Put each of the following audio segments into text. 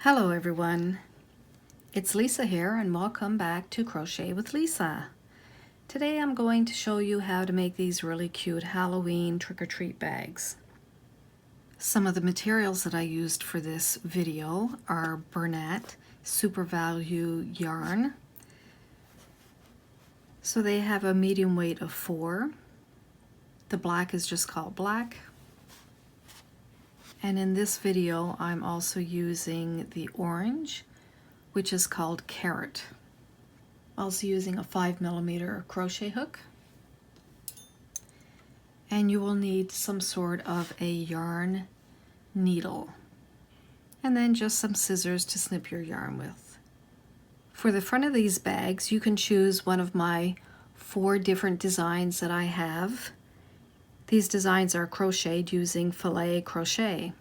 Hello everyone, it's Lisa here and welcome back to Crochet with Lisa. Today I'm going to show you how to make these really cute Halloween trick-or-treat bags. Some of the materials that I used for this video are Bernal Super Value yarn. So they have a medium weight of 4. The black is just called black. And in this video, I'm also using the orange, which is called carrot. Also using a 5mm crochet hook. And you will need some sort of a yarn needle. And then just some scissors to snip your yarn with. For the front of these bags, you can choose one of my 4 different designs that I have. These designs are crocheted using filet crochet.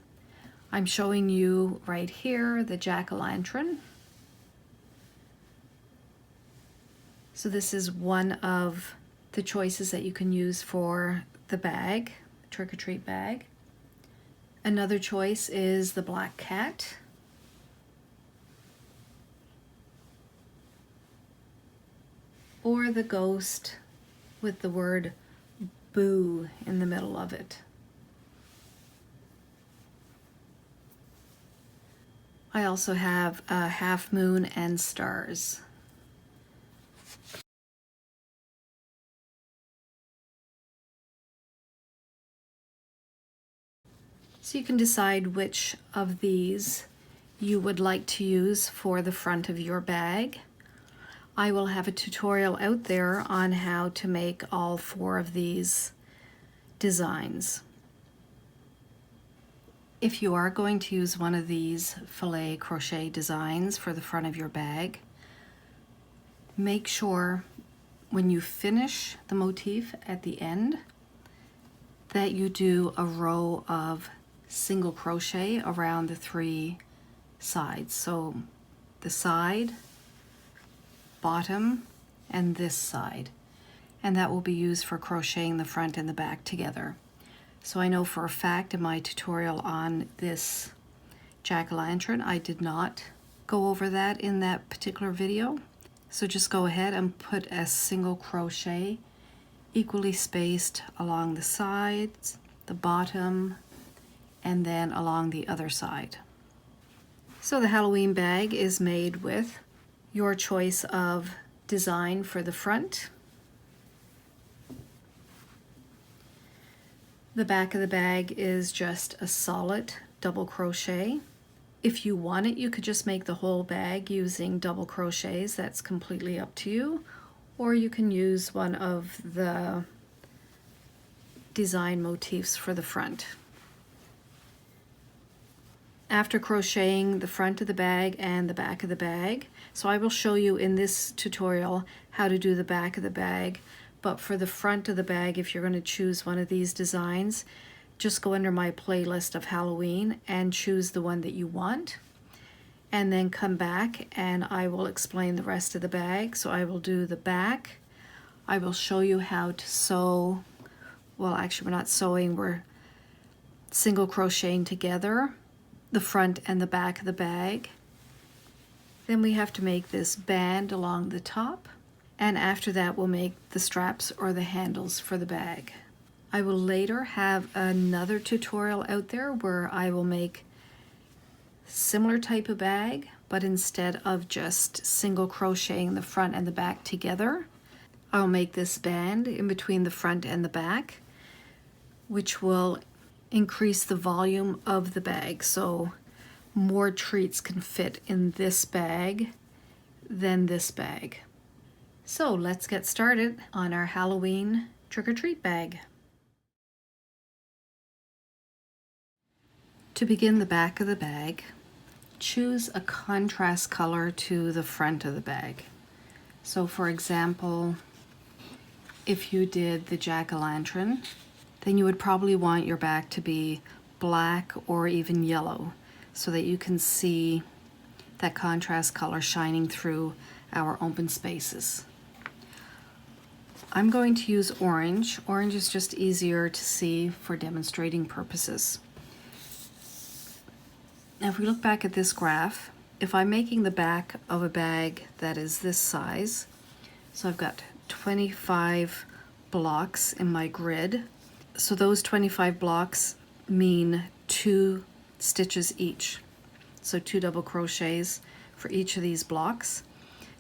I'm showing you right here the jack-o'-lantern. So this is one of the choices that you can use for the bag, trick-or-treat bag. Another choice is the black cat. Or the ghost with the word boo in the middle of it. I also have a half moon and stars. So you can decide which of these you would like to use for the front of your bag. I will have a tutorial out there on how to make all 4 of these designs. If you are going to use one of these filet crochet designs for the front of your bag, make sure when you finish the motif at the end that you do a row of single crochet around the 3 sides. So the side, bottom, and this side. And that will be used for crocheting the front and the back together. So I know for a fact in my tutorial on this jack-o'-lantern, I did not go over that in that particular video. So just go ahead and put a single crochet equally spaced along the sides, the bottom, and then along the other side. So the Halloween bag is made with your choice of design for the front. The back of the bag is just a solid double crochet. If you want it, you could just make the whole bag using double crochets. That's completely up to you. Or you can use one of the design motifs for the front. After crocheting the front of the bag and the back of the bag, so I will show you in this tutorial how to do the back of the bag, but for the front of the bag, if you're going to choose one of these designs, just go under my playlist of Halloween and choose the one that you want, and then come back and I will explain the rest of the bag. So I will do the back. I will show you how to sew. Well, actually we're not sewing, we're single crocheting together the front and the back of the bag. Then we have to make this band along the top, and after that we'll make the straps or the handles for the bag. I will later have another tutorial out there where I will make similar type of bag, but instead of just single crocheting the front and the back together, I'll make this band in between the front and the back, which will increase the volume of the bag, so more treats can fit in this bag than this bag. So let's get started on our Halloween trick-or-treat bag. To begin the back of the bag, choose a contrast color to the front of the bag. So for example, if you did the jack-o'-lantern, then you would probably want your bag to be black or even yellow so that you can see that contrast color shining through our open spaces. I'm going to use orange. Orange is just easier to see for demonstrating purposes. Now if we look back at this graph, if I'm making the back of a bag that is this size, so I've got 25 blocks in my grid. So those 25 blocks mean 2 stitches each. So 2 double crochets for each of these blocks.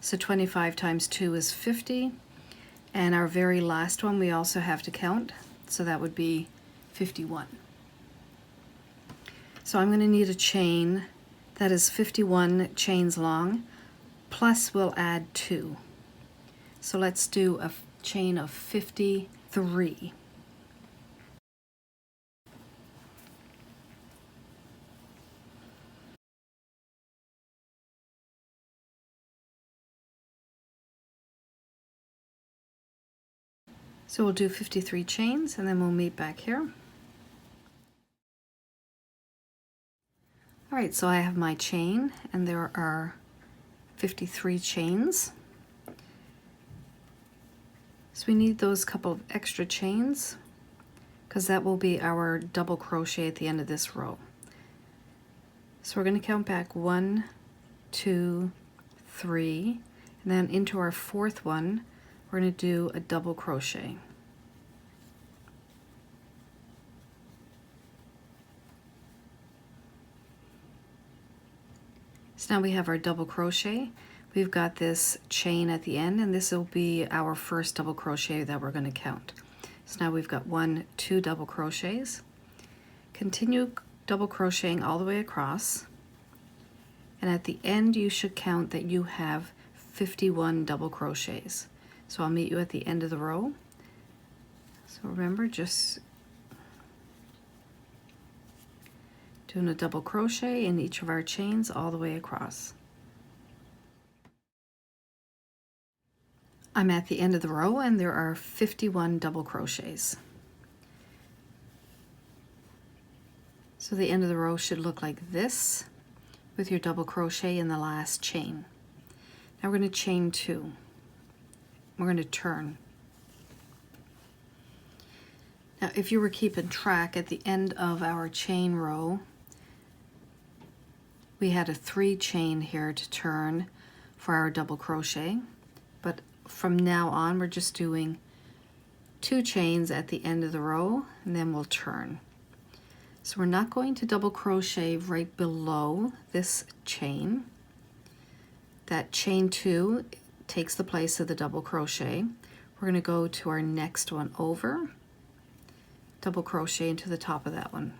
So 25 times 2 is 50. And our very last one we also have to count. So that would be 51. So I'm going to need a chain that is 51 chains long, plus we'll add 2. So let's do a chain of 53. So we'll do 53 chains and then we'll meet back here. All right, so I have my chain and there are 53 chains. So we need those couple of extra chains because that will be our double crochet at the end of this row. So we're going to count back 1, 2, 3, and then into our fourth one, we're going to do a double crochet. So now we have our double crochet. We've got this chain at the end, and this will be our first double crochet that we're going to count. So now we've got 1, 2 double crochets. Continue double crocheting all the way across, and at the end you should count that you have 51 double crochets. So I'll meet you at the end of the row. So remember, just doing a double crochet in each of our chains all the way across. I'm at the end of the row and there are 51 double crochets. So the end of the row should look like this with your double crochet in the last chain. Now we're going to chain 2. We're going to turn. Now if you were keeping track, at the end of our chain row we had a 3 chain here to turn for our double crochet, but from now on we're just doing 2 chains at the end of the row and then we'll turn. So we're not going to double crochet right below this chain. That chain 2 takes the place of the double crochet. We're going to go to our next one over, double crochet into the top of that one,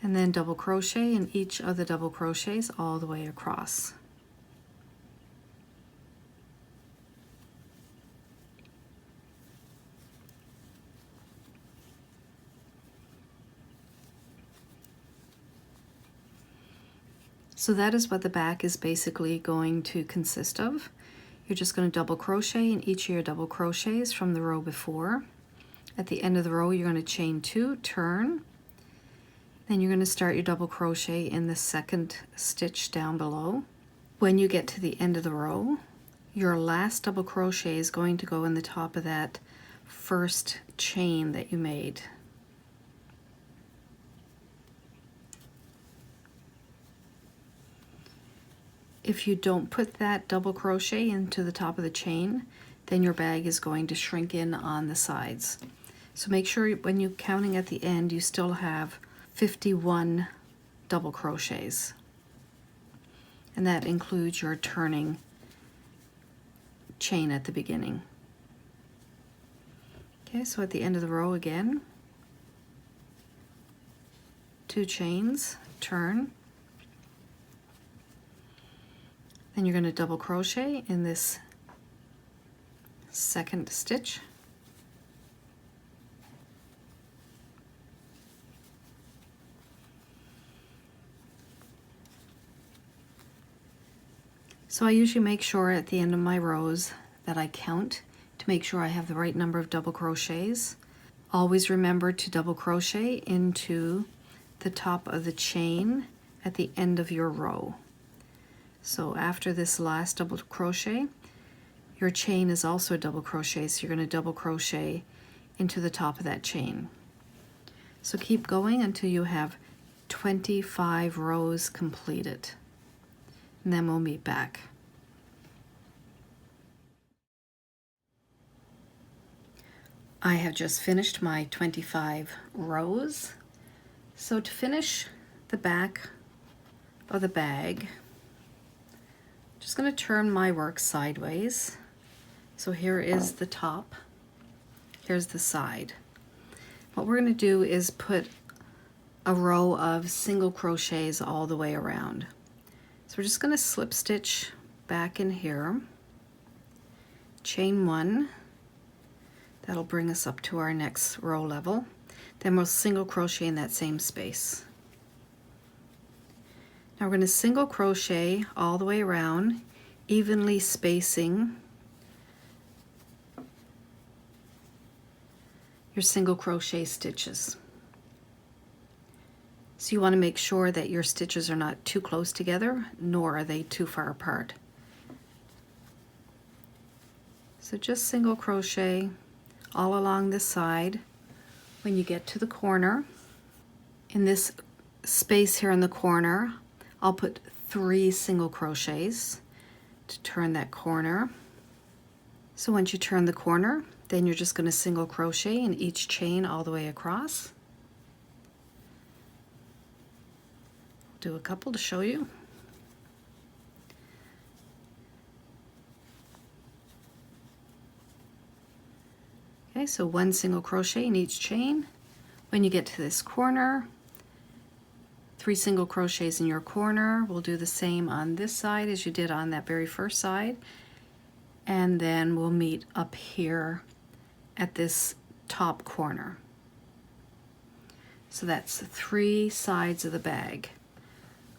and then double crochet in each of the double crochets all the way across. So that is what the back is basically going to consist of. You're just going to double crochet in each of your double crochets from the row before. At the end of the row you're going to chain 2, turn, then you're going to start your double crochet in the second stitch down below. When you get to the end of the row, your last double crochet is going to go in the top of that first chain that you made. If you don't put that double crochet into the top of the chain, then your bag is going to shrink in on the sides. So make sure when you're counting at the end you still have 51 double crochets, and that includes your turning chain at the beginning. Okay, so at the end of the row again, 2 chains, turn, then you're going to double crochet in this second stitch, so I usually make sure at the end of my rows that I count to make sure I have the right number of double crochets. Always remember to double crochet into the top of the chain at the end of your row. So after this last double crochet, your chain is also a double crochet, so you're going to double crochet into the top of that chain. So keep going until you have 25 rows completed, and then we'll meet back. I have just finished my 25 rows. So to finish the back of the bag, I'm just going to turn my work sideways. So here is the top, here's the side. What we're going to do is put a row of single crochets all the way around. So we're just going to slip stitch back in here, chain 1, that'll bring us up to our next row level. Then we'll single crochet in that same space. Now we're going to single crochet all the way around, evenly spacing your single crochet stitches. So you want to make sure that your stitches are not too close together, nor are they too far apart. So just single crochet all along this side. When you get to the corner, in this space here in the corner, I'll put 3 single crochets to turn that corner. So once you turn the corner, then you're just going to single crochet in each chain all the way across. Do a couple to show you. Okay, so 1 single crochet in each chain. When you get to this corner, 3 single crochets in your corner. We'll do the same on this side as you did on that very first side. And then we'll meet up here at this top corner. So that's 3 sides of the bag.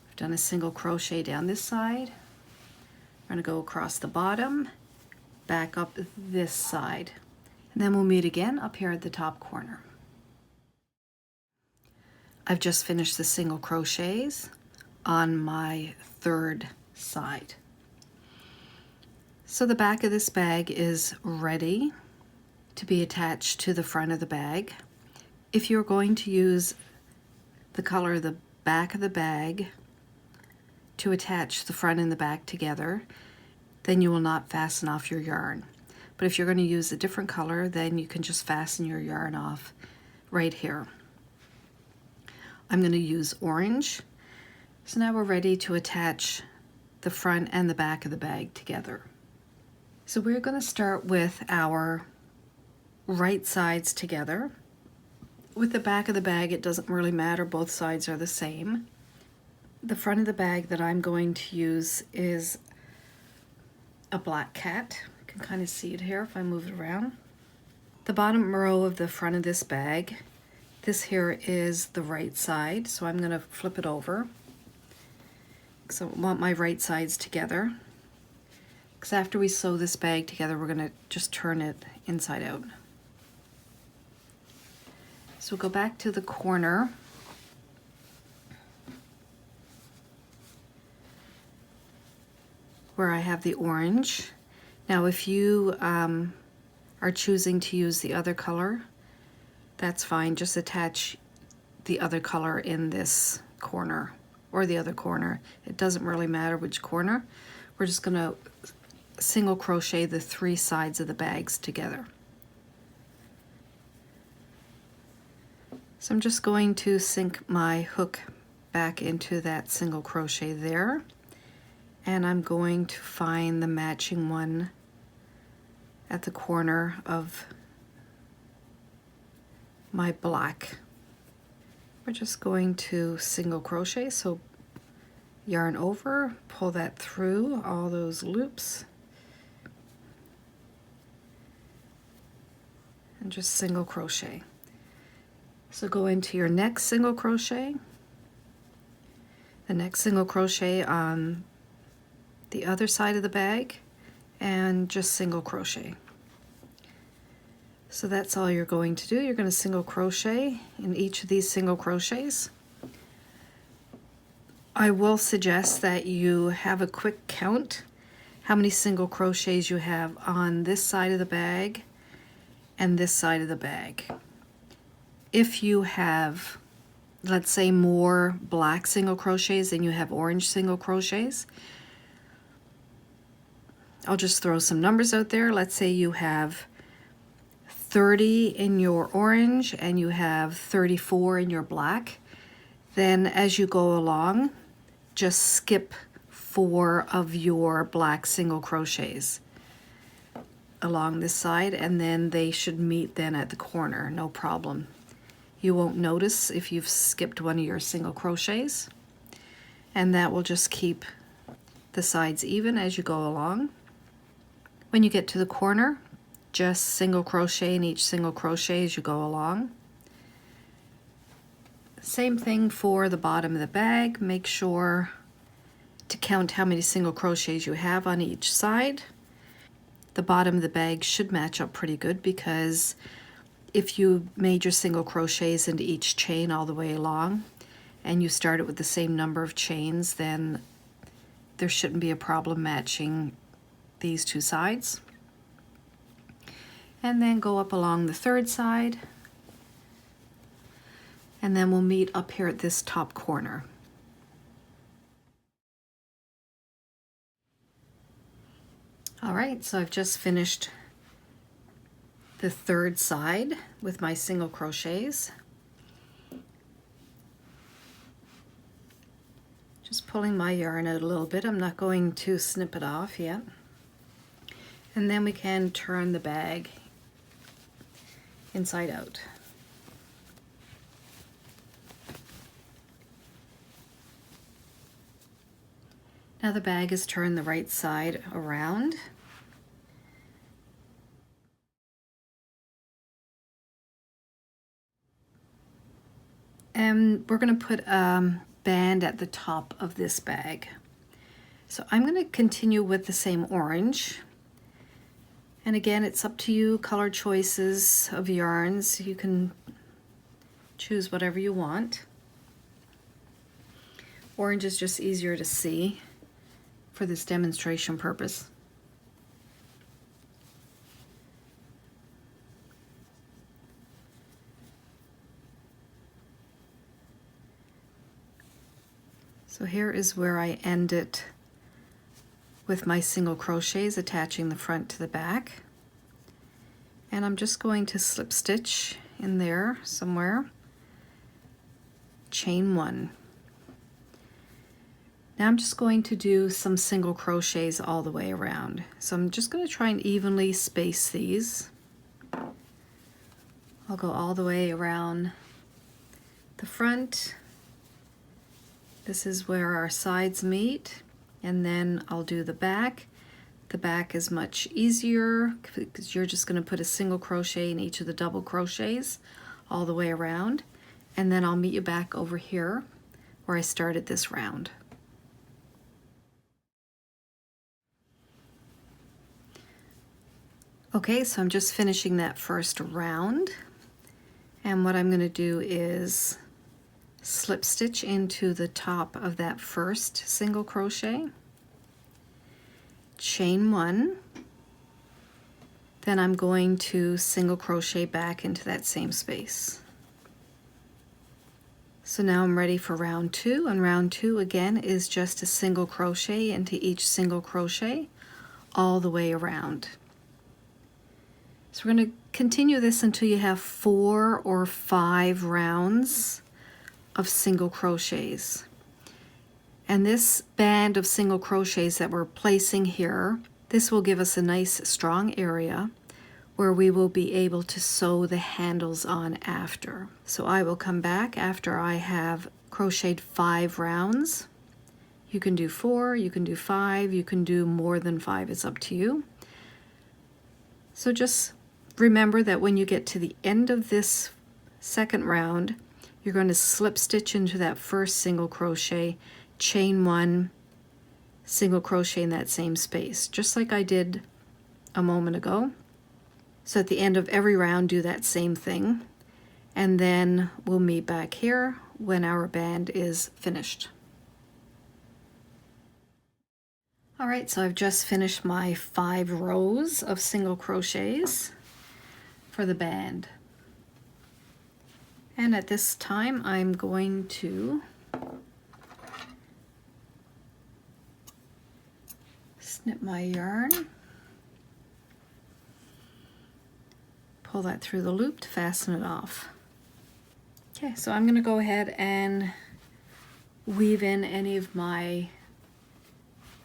I've done a single crochet down this side. I'm going to go across the bottom, back up this side. And then we'll meet again up here at the top corner. I've just finished the single crochets on my 3rd side. So the back of this bag is ready to be attached to the front of the bag. If you're going to use the color of the back of the bag to attach the front and the back together, then you will not fasten off your yarn. But if you're going to use a different color, then you can just fasten your yarn off right here. I'm going to use orange. So now we're ready to attach the front and the back of the bag together. So we're going to start with our right sides together. With the back of the bag, it doesn't really matter, both sides are the same. The front of the bag that I'm going to use is a black cat. You can kind of see it here if I move it around. The bottom row of the front of this bag, this here is the right side, so I'm going to flip it over. So I want my right sides together. Because after we sew this bag together, we're going to just turn it inside out. So we'll go back to the corner. Where I have the orange. Now if you are choosing to use the other color, that's fine. Just attach the other color in this corner or the other corner. It doesn't really matter which corner. We're just going to single crochet the 3 sides of the bags together. So I'm just going to sink my hook back into that single crochet there. And I'm going to find the matching one at the corner of my black. We're just going to single crochet, so yarn over, pull that through all those loops, and just single crochet. So go into your next single crochet, the next single crochet on the other side of the bag, and just single crochet. So that's all you're going to do. You're going to single crochet in each of these single crochets. I will suggest that you have a quick count how many single crochets you have on this side of the bag and this side of the bag. if you have, let's say, more black single crochets than you have orange single crochets, I'll just throw some numbers out there. Let's say you have 30 in your orange and you have 34 in your black. Then as you go along, just skip 4 of your black single crochets along this side, and then they should meet then at the corner, no problem. You won't notice if you've skipped one of your single crochets, and that will just keep the sides even as you go along. When you get to the corner, just single crochet in each single crochet as you go along. Same thing for the bottom of the bag. Make sure to count how many single crochets you have on each side. The bottom of the bag should match up pretty good, because if you made your single crochets into each chain all the way along and you started with the same number of chains, then there shouldn't be a problem matching these two sides. And then go up along the third side, and then we'll meet up here at this top corner. All right, so I've just finished the third side with my single crochets. Just pulling my yarn out a little bit. I'm not going to snip it off yet. And then we can turn the bag inside out. Now the bag is turned the right side around. And we're going to put a band at the top of this bag. So I'm going to continue with the same orange. And again, it's up to you, color choices of yarns. You can choose whatever you want. Orange is just easier to see for this demonstration purpose. So here is where I end it with my single crochets, attaching the front to the back. And I'm just going to slip stitch in there somewhere, chain 1. Now I'm just going to do some single crochets all the way around. So I'm just going to try and evenly space these. I'll go all the way around the front. This is where our sides meet, and then I'll do the back. The back is much easier because you're just going to put a single crochet in each of the double crochets all the way around, and then I'll meet you back over here where I started this round. Okay, so I'm just finishing that first round, and what I'm going to do is slip stitch into the top of that first single crochet, chain 1, then I'm going to single crochet back into that same space. So now I'm ready for round 2, and round 2 again is just a single crochet into each single crochet all the way around. So we're going to continue this until you have 4 or 5 rounds of single crochets. And this band of single crochets that we're placing here, this will give us a nice strong area where we will be able to sew the handles on after. So I will come back after I have crocheted 5 rounds. You can do 4, you can do 5, you can do more than 5, it's up to you. So just remember that when you get to the end of this second round, you're going to slip stitch into that first single crochet, chain 1, single crochet in that same space, just like I did a moment ago. So at the end of every round, do that same thing, and then we'll meet back here when our band is finished. All right, so I've just finished my 5 rows of single crochets for the band. And at this time I'm going to snip my yarn, pull that through the loop to fasten it off. Okay, so I'm going to go ahead and weave in any of my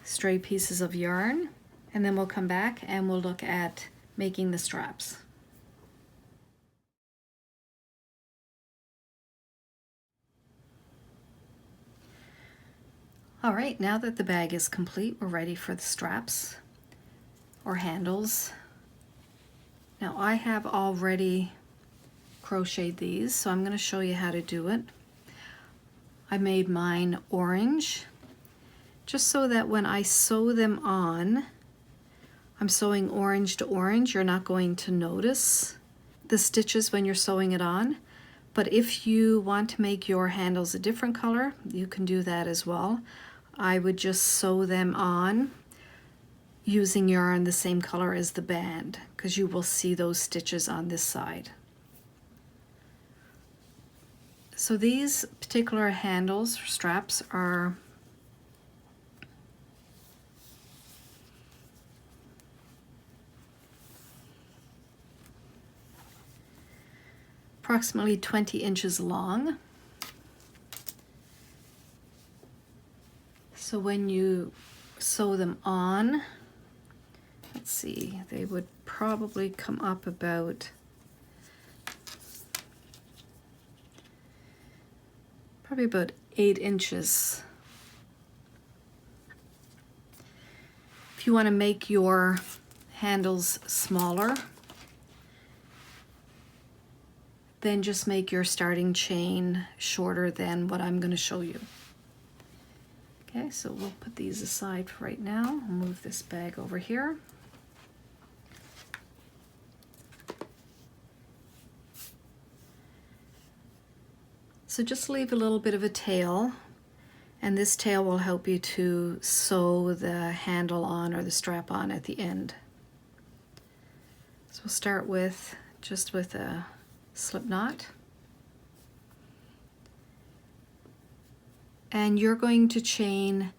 stray pieces of yarn, and then we'll come back and we'll look at making the straps. All right, now that the bag is complete, we're ready for the straps or handles. Now I have already crocheted these, so I'm going to show you how to do it. I made mine orange, just so that when I sew them on, I'm sewing orange to orange. You're not going to notice the stitches when you're sewing it on. But if you want to make your handles a different color, you can do that as well. I would just sew them on using yarn the same color as the band, because you will see those stitches on this side. So these particular handles, straps, are approximately 20 inches long. So when you sew them on, let's see, they would probably come up about probably about 8 inches. If you want to make your handles smaller, then just make your starting chain shorter than what I'm going to show you. Okay, so we'll put these aside for right now. I'll move this bag over here. So just leave a little bit of a tail, and this tail will help you to sew the handle on or the strap on at the end. So we'll start with just with a slip knot. And you're going to chain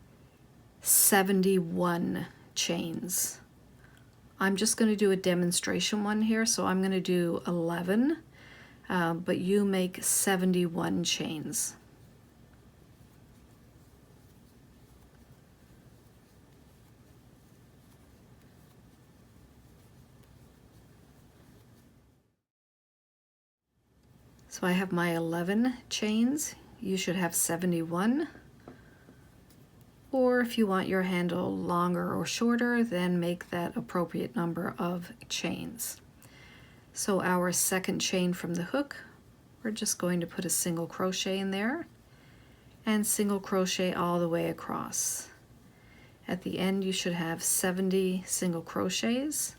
71 chains. I'm just going to do a demonstration one here, so I'm going to do 11, but you make 71 chains. So I have my 11 chains. You should have 71. Or if you want your handle longer or shorter, then make that appropriate number of chains. So our second chain from the hook, we're just going to put a single crochet in there and single crochet all the way across. At the end you should have 70 single crochets.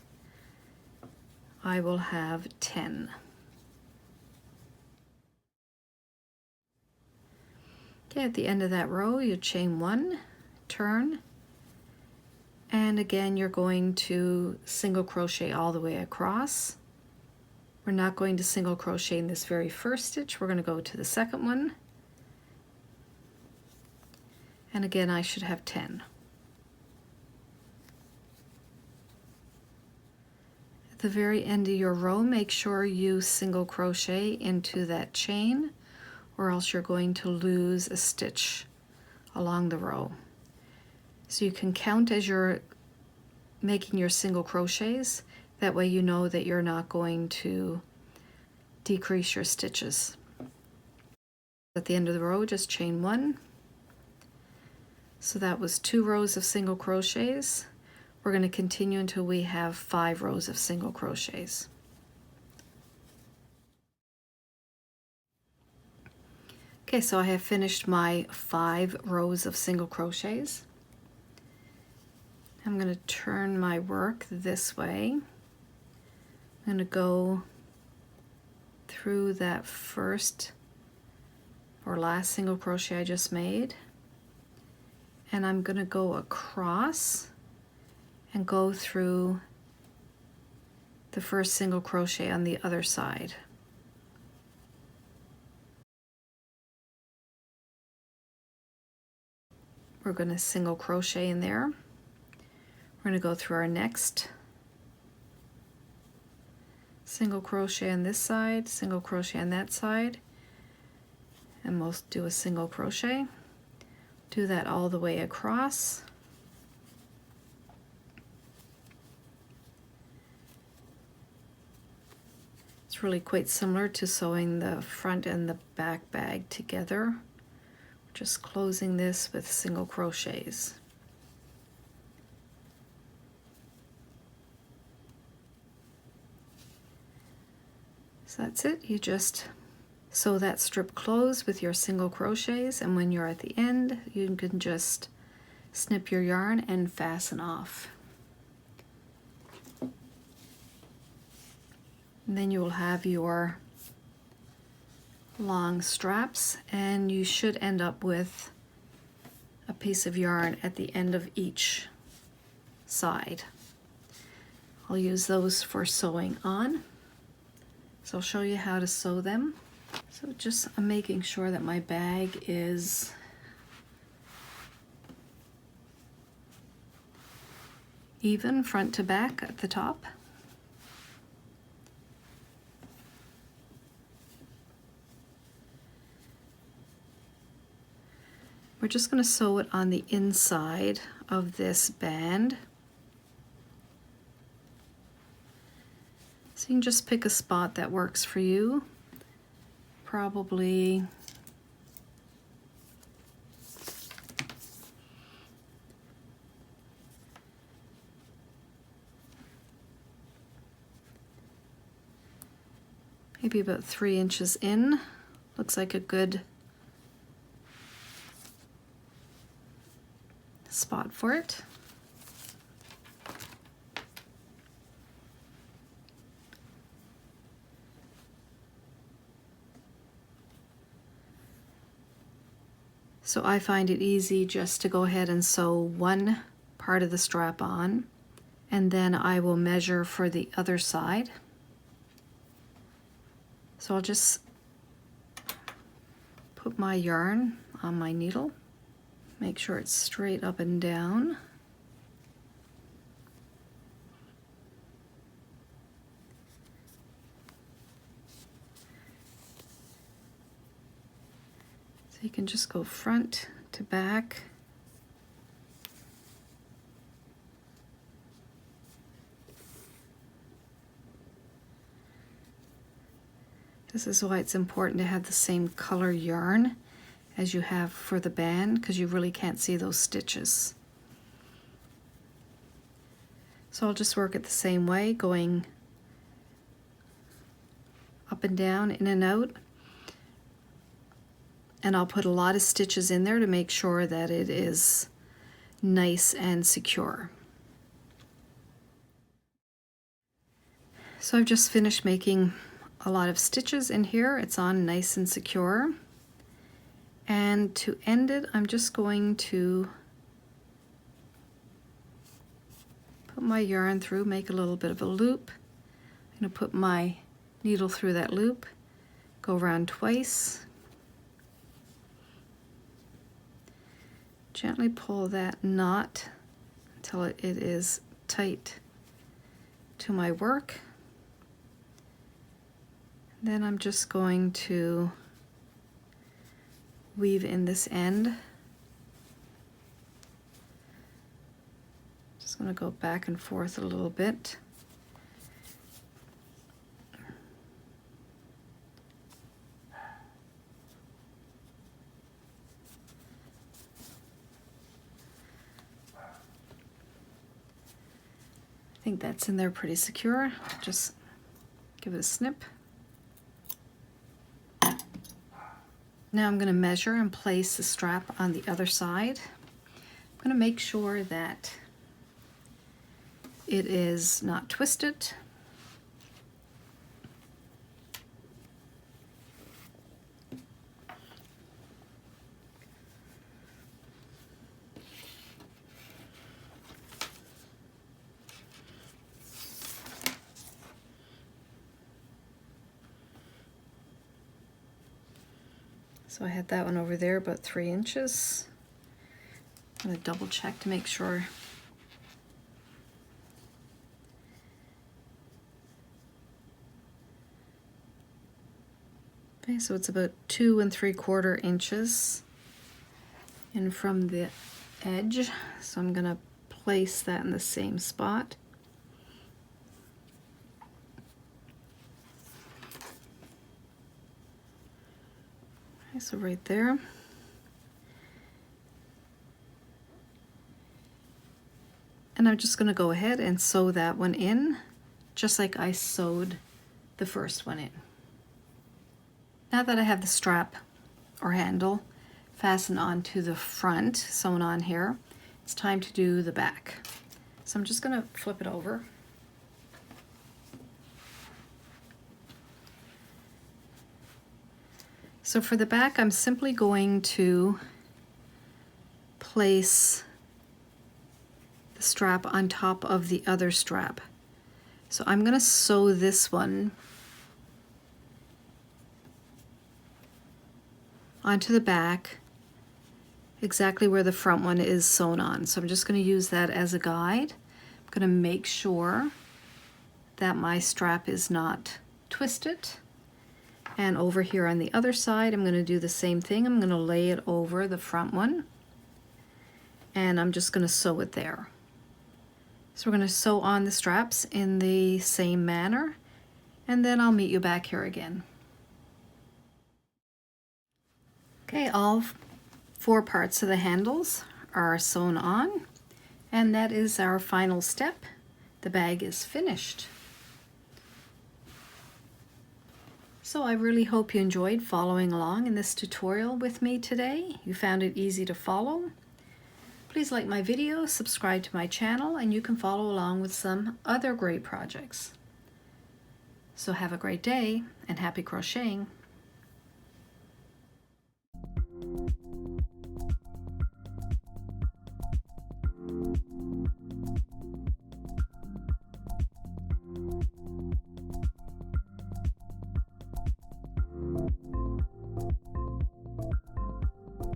I will have 10. Okay, at the end of that row you chain 1, turn, and again you're going to single crochet all the way across. We're not going to single crochet in this very first stitch, we're going to go to the second one, and again I should have 10. At the very end of your row, make sure you single crochet into that chain, or else you're going to lose a stitch along the row. So you can count as you're making your single crochets. That way you know that you're not going to decrease your stitches. At the end of the row, just chain 1. So that was 2 rows of single crochets. We're going to continue until we have 5 rows of single crochets. Okay, so I have finished my 5 rows of single crochets. I'm going to turn my work this way. I'm going to go through that first or last single crochet I just made, and I'm going to go across and go through the first single crochet on the other side. we're going to single crochet in there. We're going to go through our next single crochet on this side, single crochet on that side, and we'll do a single crochet. Do that all the way across. It's really quite similar to sewing the front and the back bag together. Just closing this with single crochets. So that's it. You just sew that strip closed with your single crochets, and when you're at the end, you can just snip your yarn and fasten off. And then you will have your long straps, and you should end up with a piece of yarn at the end of each side. I'll use those for sewing on. So I'll show you how to sew them. So just I'm making sure that my bag is even front to back at the top. We're just going to sew it on the inside of this band. So you can just pick a spot that works for you. Probably maybe about 3 inches in. Looks like a good spot for it. So I find it easy just to go ahead and sew one part of the strap on, and then I will measure for the other side. So I'll just put my yarn on my needle, make sure it's straight up and down. You can just go front to back. This is why it's important to have the same color yarn as you have for the band, because you really can't see those stitches. So I'll just work it the same way, going up and down, in and out. And I'll put a lot of stitches in there to make sure that it is nice and secure. So I've just finished making a lot of stitches in here. It's on nice and secure. And to end it, I'm just going to put my yarn through, make a little bit of a loop. I'm going to put my needle through that loop, go around twice. Gently pull that knot until it is tight to my work. Then I'm just going to weave in this end. Just going to go back and forth a little bit. I think that's in there pretty secure. Just give it a snip. Now I'm going to measure and place the strap on the other side. I'm going to make sure that it is not twisted. So I had that one over there about 3 inches. I'm going to double check to make sure. Okay, so it's about 2 3/4 inches in from the edge. So I'm going to place that in the same spot. Okay, so right there. And I'm just going to go ahead and sew that one in, just like I sewed the first one in. Now that I have the strap or handle fastened onto the front, sewn on here, it's time to do the back. So I'm just going to flip it over. So for the back, I'm simply going to place the strap on top of the other strap. So I'm going to sew this one onto the back exactly where the front one is sewn on. So I'm just going to use that as a guide. I'm going to make sure that my strap is not twisted. And over here on the other side, I'm going to do the same thing. I'm going to lay it over the front one, and I'm just going to sew it there. So we're going to sew on the straps in the same manner, and then I'll meet you back here again. Okay, all 4 parts of the handles are sewn on, and that is our final step. The bag is finished. So I really hope you enjoyed following along in this tutorial with me today. You found it easy to follow. Please like my video, subscribe to my channel, and you can follow along with some other great projects. So have a great day and happy crocheting.